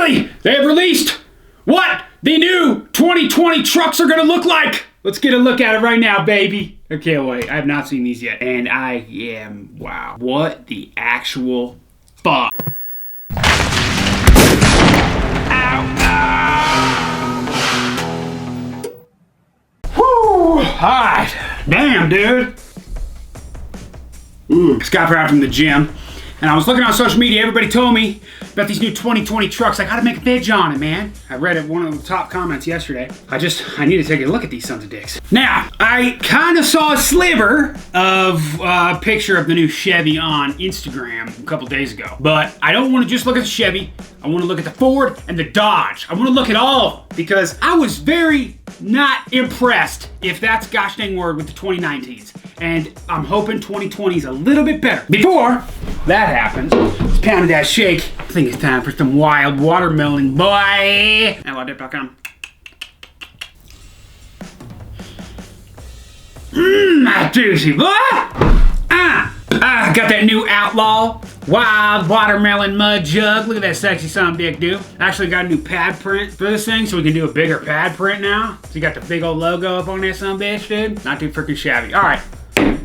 Finally, they have released what the new 2020 trucks are gonna look like. Let's get a look at it right now, baby. I can't wait. I have not seen these yet. And I am, wow. What the actual fuck? Whew. Alright. Damn, dude. Just got out from the gym. And I was looking on social media, everybody told me about these new 2020 trucks. I gotta make a video on it, man. I read it, one of the top comments yesterday. I need to take a look at these sons of dicks. Now, I kind of saw a sliver of a picture of the new Chevy on Instagram a couple days ago. But I don't want to just look at the Chevy. I want to look at the Ford and the Dodge. I want to look at all of them because I was very not impressed, if that's gosh dang word, with the 2019s. And I'm hoping 2020 is a little bit better. Before that happens, let's pound that shake. I think it's time for some wild watermelon, boy. Outlaw.com. That's juicy, boy. Got that new Outlaw wild watermelon mud jug. Look at that sexy son of a bitch, dude. Actually got a new pad print for this thing, so we can do a bigger pad print now. So you got the big old logo up on that son of a bitch, dude. Not too freaking shabby. All right.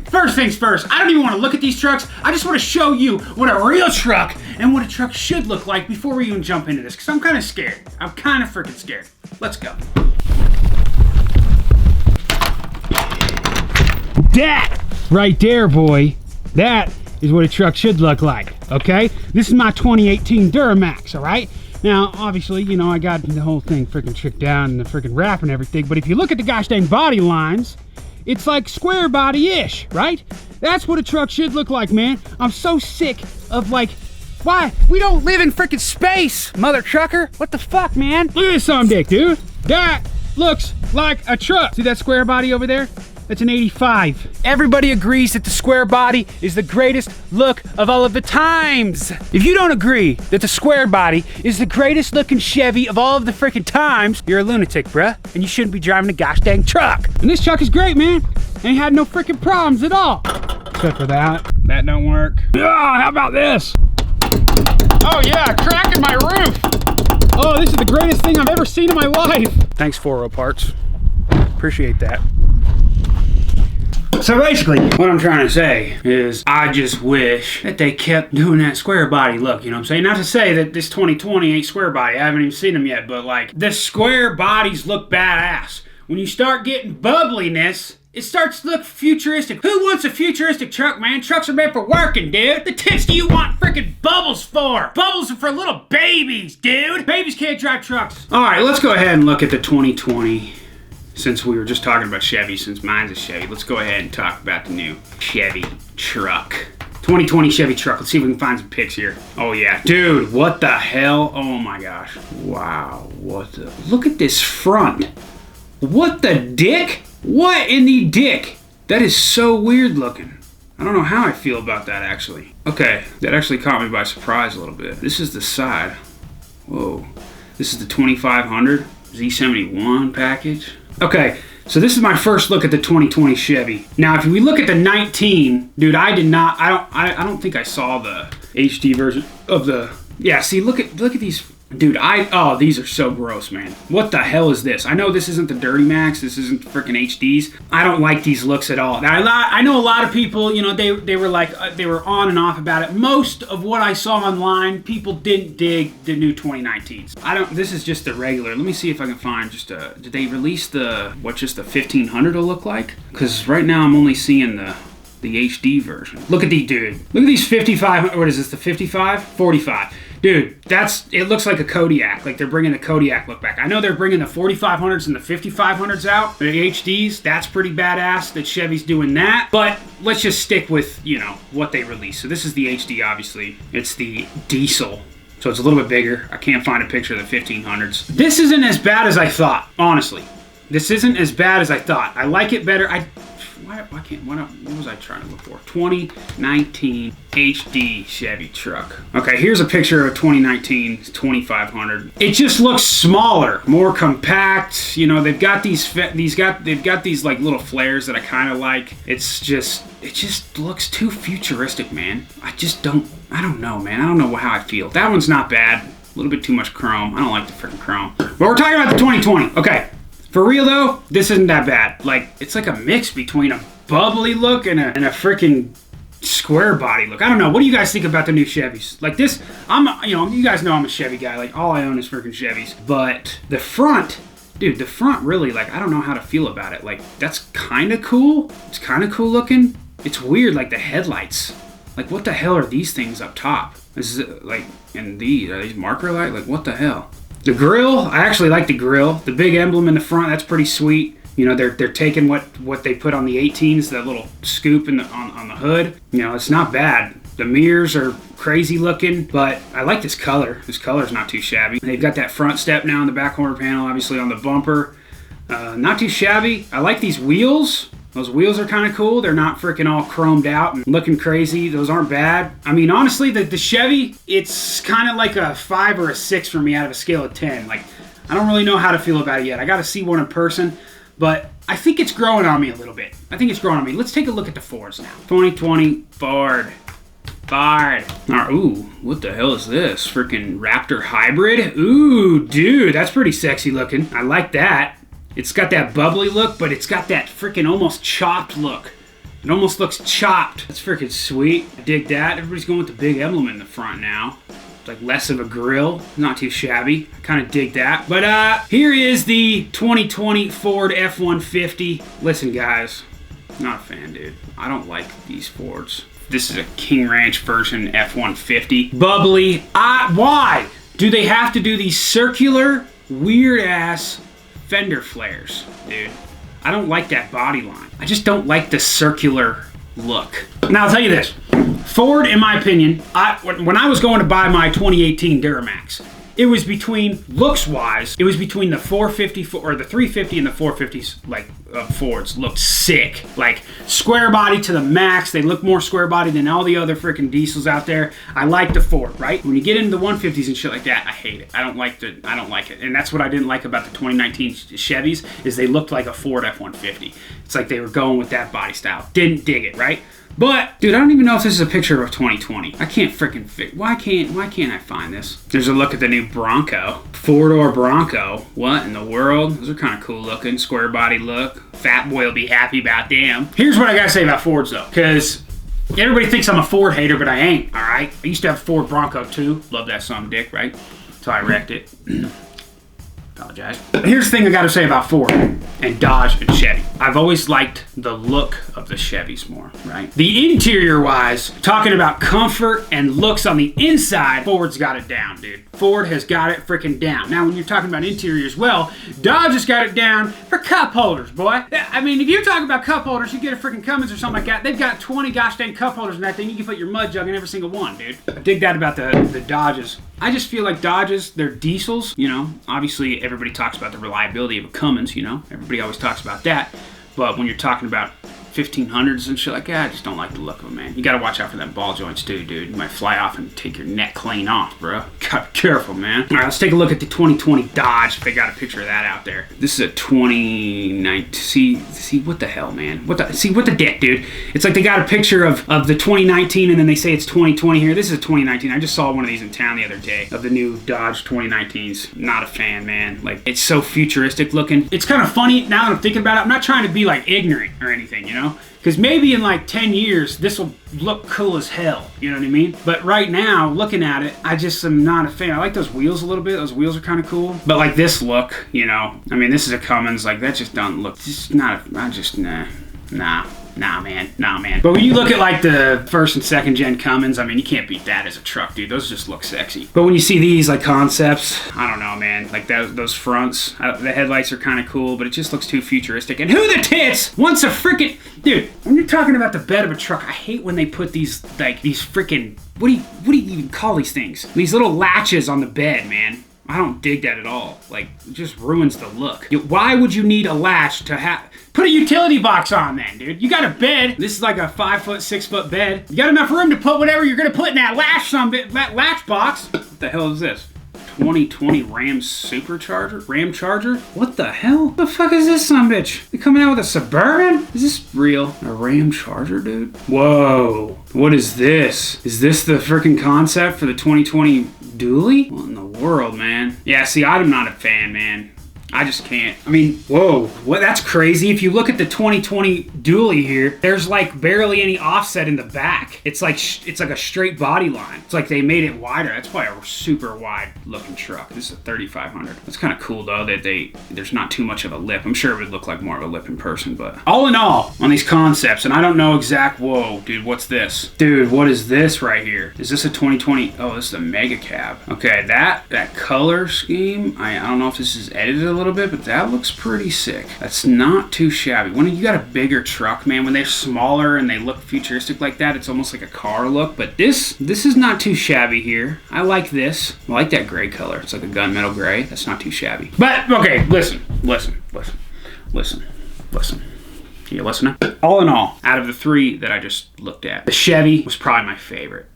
First things first, I don't even want to look at these trucks. I just want to show you what a real truck and what a truck should look like before we even jump into this, because I'm kind of scared. I'm kind of freaking scared. Let's go. That right there, boy, that is what a truck should look like, okay? This is my 2018 Duramax, all right? Now, obviously, you know, I got the whole thing freaking tricked down and the freaking wrap and everything, but if you look at the gosh dang body lines, it's like square body-ish, right? That's what a truck should look like, man. I'm so sick of, like, why? We don't live in freaking space, mother trucker. What the fuck, man? Look at this son of a dick, dude. That looks like a truck. See that square body over there? That's an 85. Everybody agrees that the square body is the greatest look of all of the times. If you don't agree that the square body is the greatest looking Chevy of all of the freaking times, you're a lunatic, bruh, and you shouldn't be driving a gosh dang truck. And this truck is great, man. Ain't had no freaking problems at all. Except for that. That don't work. Oh, how about this? Oh yeah, cracking my roof. Oh, this is the greatest thing I've ever seen in my life. Thanks, 4O Parts. Appreciate that. So basically, what I'm trying to say is I just wish that they kept doing that square body look, you know what I'm saying? Not to say that this 2020 ain't square body, I haven't even seen them yet, but like, the square bodies look badass. When you start getting bubbliness, it starts to look futuristic. Who wants a futuristic truck, man? Trucks are made for working, dude. The tits do you want freaking bubbles for? Bubbles are for little babies, dude. Babies can't drive trucks. All right, let's go ahead and look at the 2020. Since we were just talking about Chevy, since mine's a Chevy, let's go ahead and talk about the new Chevy Truck. 2020 Chevy Truck. Let's see if we can find some pics here. Oh yeah, dude, what the hell? Oh my gosh. Wow, what the, look at this front. What the dick? What in the dick? That is so weird looking. I don't know how I feel about that actually. Okay, that actually caught me by surprise a little bit. This is the side. Whoa, this is the 2500 Z71 package. Okay, so this is my first look at the 2020 Chevy. Now, if we look at the 19, dude, I don't think I saw the HD version of the. Yeah, see, look at these, dude. Oh, these are so gross, man. What the hell is this? I know this isn't the Dirty Max. This isn't freaking HDs. I don't like these looks at all. Now, I know a lot of people, you know, they were like they were on and off about it. Most of what I saw online, people didn't dig the new 2019s. This is just the regular. Let me see if I can find just a. Did they release what just the 1500 will look like? Because right now I'm only seeing the HD version. Look at these, dude. Look at these 55. What is this? The 55? 45. Dude, it looks like a Kodiak. Like they're bringing the Kodiak look back. I know they're bringing the 4500s and the 5500s out. The HDs, that's pretty badass that Chevy's doing that. But let's just stick with, you know, what they released. So this is the HD, obviously. It's the diesel. So it's a little bit bigger. I can't find a picture of the 1500s. This isn't as bad as I thought, honestly. This isn't as bad as I thought. I like it better. What was I trying to look for? 2019 HD Chevy Truck. Okay, here's a picture of a 2019 2500. It just looks smaller, more compact. You know, they've got these like little flares that I kind of like. It just looks too futuristic, man. I don't know, man. I don't know how I feel. That one's not bad. little bit too much chrome. I don't like the freaking chrome. But we're talking about the 2020. Okay, for real though, this isn't that bad. Like, it's like a mix between a bubbly look and a freaking square body look. I don't know. What do you guys think about the new Chevys? Like this, you guys know I'm a Chevy guy. Like, all I own is freaking Chevys. But the front, dude, the front really, like, I don't know how to feel about it. Like, that's kind of cool. It's kind of cool looking. It's weird, like the headlights. Like, what the hell are these things up top? This is like, and are these marker light? Like, what the hell? The grill, I actually like the grill. The big emblem in the front, that's pretty sweet. You know, they're taking what they put on the 18s, that little scoop on the hood. You know, it's not bad. The mirrors are crazy looking, but I like this color. This color's not too shabby. They've got that front step now in the back corner panel, obviously on the bumper. Not too shabby. I like these wheels. Those wheels are kind of cool. They're not freaking all chromed out and looking crazy. Those aren't bad. I mean, honestly, the Chevy, it's kind of like a 5 or a 6 for me out of a scale of 10. Like, I don't really know how to feel about it yet. I got to see one in person. But I think it's growing on me a little bit. I think it's growing on me. Let's take a look at the Fords now. 2020 Ford. Ooh, what the hell is this? Freaking Raptor Hybrid? Ooh, dude, that's pretty sexy looking. I like that. It's got that bubbly look, but it's got that freaking almost chopped look. It almost looks chopped. That's freaking sweet. I dig that. Everybody's going with the big emblem in the front now. Like less of a grill, not too shabby. I kind of dig that. But here is the 2020 Ford F-150. Listen, guys, not a fan, dude. I don't like these Fords. This is a King Ranch version F-150. Bubbly. Why do they have to do these circular, weird-ass fender flares, dude? I don't like that body line. I just don't like the circular look. Now, I'll tell you this. Ford, in my opinion, when I was going to buy my 2018 Duramax, it was between, looks-wise, it was between the 450 or the 350 and the 450s, like, Fords. Looked sick. Like, square body to the max. They look more square body than all the other freaking diesels out there. I like the Ford, right? When you get into the 150s and shit like that, I hate it. I don't like it. And that's what I didn't like about the 2019 Chevys, is they looked like a Ford F-150. It's like they were going with that body style. Didn't dig it, right? But, dude, I don't even know if this is a picture of 2020. I can't freaking fit. Why can't I find this? There's a look at the new Bronco. Four-door Bronco. What in the world? Those are kind of cool looking. Square body look. Fat boy will be happy about them. Here's what I gotta say about Fords, though. Because everybody thinks I'm a Ford hater, but I ain't, alright? I used to have a Ford Bronco, too. Love that son of a dick, right? So I wrecked it. Apologize. Here's the thing I gotta say about Ford and Dodge and Chevy. I've always liked the look of the Chevys more, right? The interior wise, talking about comfort and looks on the inside, Ford's got it down, dude. Ford has got it freaking down. Now, when you're talking about interior as well, Dodge has got it down for cup holders, boy. I mean, if you're talking about cup holders, you get a freaking Cummins or something like that. They've got 20 gosh dang cup holders in that thing. You can put your mud jug in every single one, dude. I dig that about the Dodges. I just feel like Dodges, they're diesels, you know. Obviously, everybody talks about the reliability of a Cummins, you know. Everybody always talks about that. But when you're talking about 1500s and shit like that, I just don't like the look of them, man. You gotta watch out for them ball joints too, dude. You might fly off and take your neck clean off, bro. Gotta be careful, man. All right, let's take a look at the 2020 Dodge, if they got a picture of that out there. This is a 2019, see what the hell, man? What the dick, dude? It's like they got a picture of the 2019 and then they say it's 2020 here. This is a 2019. I just saw one of these in town the other day of the new Dodge 2019s. Not a fan, man. Like, it's so futuristic looking. It's kind of funny now that I'm thinking about it. I'm not trying to be like ignorant or anything, you know? Because maybe in like 10 years, this will look cool as hell. You know what I mean? But right now, looking at it, I just am not a fan. I like those wheels a little bit. Those wheels are kind of cool. But like this look, you know, I mean, this is a Cummins. Like, that just don't look, just not, Nah, man. But when you look at like the first and second gen Cummins, I mean, you can't beat that as a truck, dude. Those just look sexy. But when you see these like concepts, I don't know, man. Like those fronts, the headlights are kind of cool, but it just looks too futuristic. And who the tits wants a freaking, dude? When you're talking about the bed of a truck, I hate when they put these freaking, what do you even call these things? These little latches on the bed, man. I don't dig that at all. Like, it just ruins the look. Why would you need a latch to have... Put a utility box on then, dude. You got a bed. This is like a 5-foot, 6-foot bed. You got enough room to put whatever you're gonna put in that latch box. What the hell is this? 2020 Ram Supercharger? Ram Charger? What the hell? The fuck is this sumbitch? They coming out with a Suburban? Is this real? A Ram Charger, dude? Whoa. What is this? Is this the freaking concept for the 2020 Dually? What in the world, man. Yeah, see, I'm not a fan, man. I just can't. I mean, whoa, what? That's crazy. If you look at the 2020 dually here, there's like barely any offset in the back. It's like a straight body line. It's like they made it wider. That's probably a super wide looking truck. This is a 3500. That's kind of cool though that there's not too much of a lip. I'm sure it would look like more of a lip in person, but all in all, on these concepts, and I don't know exact. Whoa, dude, what's this? Dude, what is this right here? Is this a 2020? Oh, this is a mega cab. Okay, that color scheme. I don't know if this is edited a little bit, but that looks pretty sick. That's not too shabby. When you got a bigger truck, man, when they're smaller and they look futuristic like that, it's almost like a car look. But this is not too shabby here. I like this. I like that gray color. It's like a gunmetal gray. That's not too shabby. But okay, listen. You listening? All in all, out of the three that I just looked at, the Chevy was probably my favorite.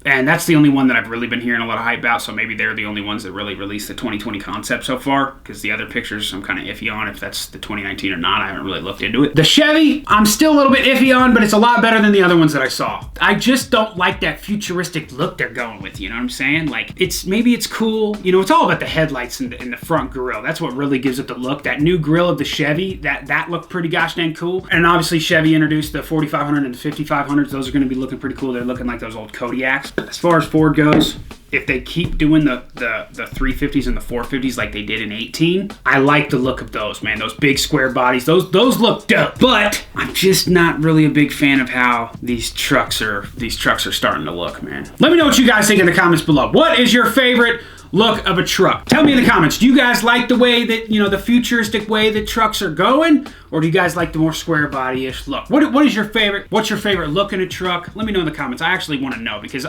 And that's the only one that I've really been hearing a lot of hype about, so maybe they're the only ones that really released the 2020 concept so far, because the other pictures I'm kind of iffy on if that's the 2019 or not. I haven't really looked into it. The Chevy, I'm still a little bit iffy on, but it's a lot better than the other ones that I saw. I just don't like that futuristic look they're going with, you know what I'm saying? Like, maybe it's cool. You know, it's all about the headlights and the front grille. That's what really gives it the look. That new grille of the Chevy, that looked pretty gosh dang cool. And obviously Chevy introduced the 4500 and the 5500s. Those are going to be looking pretty cool. They're looking like those old Kodiaks. As far as Ford goes, if they keep doing the 350s and the 450s like they did in 18, I like the look of those, man. Those big square bodies, those look dope. But I'm just not really a big fan of how these trucks are starting to look, man. Let me know what you guys think in the comments below. What is your favorite look of a truck? Tell me in the comments, do you guys like the way that, you know, the futuristic way that trucks are going? Or do you guys like the more square body-ish look? What is your favorite? What's your favorite look in a truck? Let me know in the comments. I actually want to know because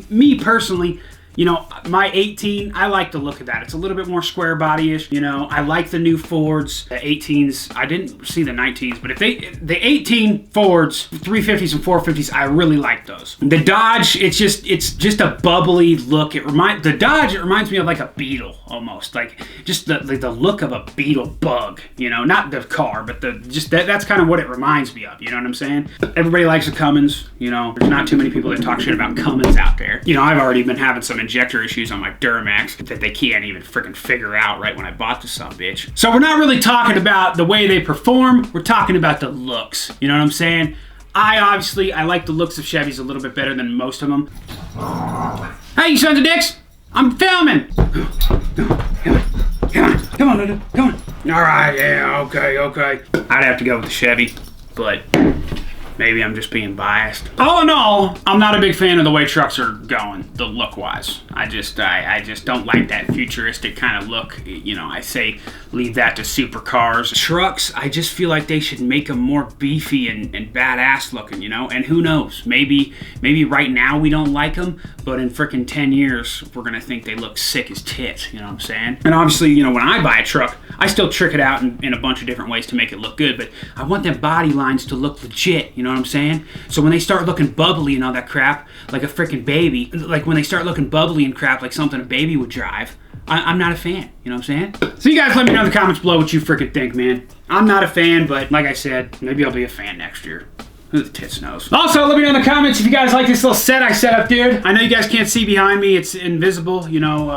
me personally, you know, my 18, I like the look of that. It's a little bit more square body-ish. You know, I like the new Fords, the 18s. I didn't see the 19s, but the 18 Fords, 350s and 450s, I really like those. The Dodge, it's just a bubbly look. It reminds me of like a Beetle almost, like just the look of a Beetle bug. You know, not the car, but that's kind of what it reminds me of. You know what I'm saying? Everybody likes a Cummins. You know, there's not too many people that talk shit about Cummins out there. You know, I've already been having some injector issues on my Duramax that they can't even freaking figure out right when I bought this subbitch. So we're not really talking about the way they perform, we're talking about the looks. You know what I'm saying? I like the looks of Chevys a little bit better than most of them. Hey, you sons of dicks! I'm filming! Come on. Alright, yeah, okay. I'd have to go with the Chevy, but maybe I'm just being biased. All in all, I'm not a big fan of the way trucks are going, the look-wise. I just don't like that futuristic kind of look. You know, I say leave that to supercars. Trucks, I just feel like they should make them more beefy and badass looking, you know? And who knows, maybe right now we don't like them, but in frickin' 10 years, we're gonna think they look sick as tits, you know what I'm saying? And obviously, you know, when I buy a truck, I still trick it out in a bunch of different ways to make it look good, but I want them body lines to look legit, you know what I'm saying? So when they start looking bubbly and all that crap, like a freaking baby, like when they start looking bubbly and crap like something a baby would drive, I'm not a fan, you know what I'm saying? So you guys let me know in the comments below what you freaking think, man. I'm not a fan, but like I said, maybe I'll be a fan next year. Who the tits knows? Also, let me know in the comments if you guys like this little set I set up, dude. I know you guys can't see behind me. It's invisible, you know,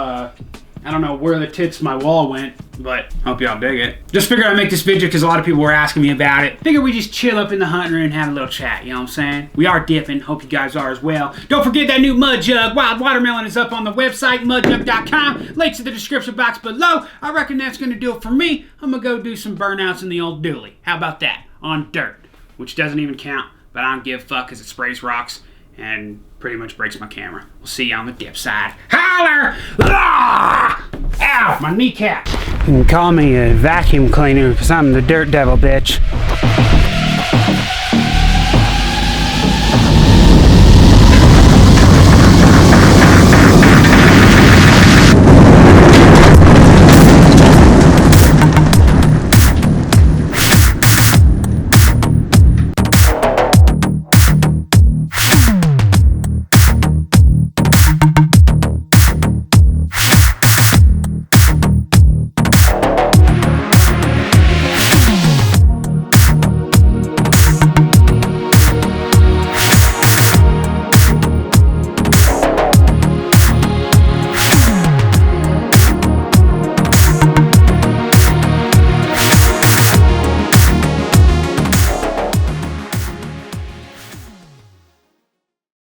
I don't know where the tits my wall went, but hope y'all dig it. Just figured I'd make this video because a lot of people were asking me about it. Figured we just chill up in the hunting room and have a little chat, you know what I'm saying? We are dipping. Hope you guys are as well. Don't forget that new Mud Jug Wild Watermelon is up on the website, mudjug.com. Links in the description box below. I reckon that's going to do it for me. I'm going to go do some burnouts in the old dually. How about that? On dirt, which doesn't even count, but I don't give a fuck because it sprays rocks and pretty much breaks my camera. We'll see you on the dip side. Holler! Ah! Ow, my kneecap. You can call me a vacuum cleaner because I'm the dirt devil, bitch.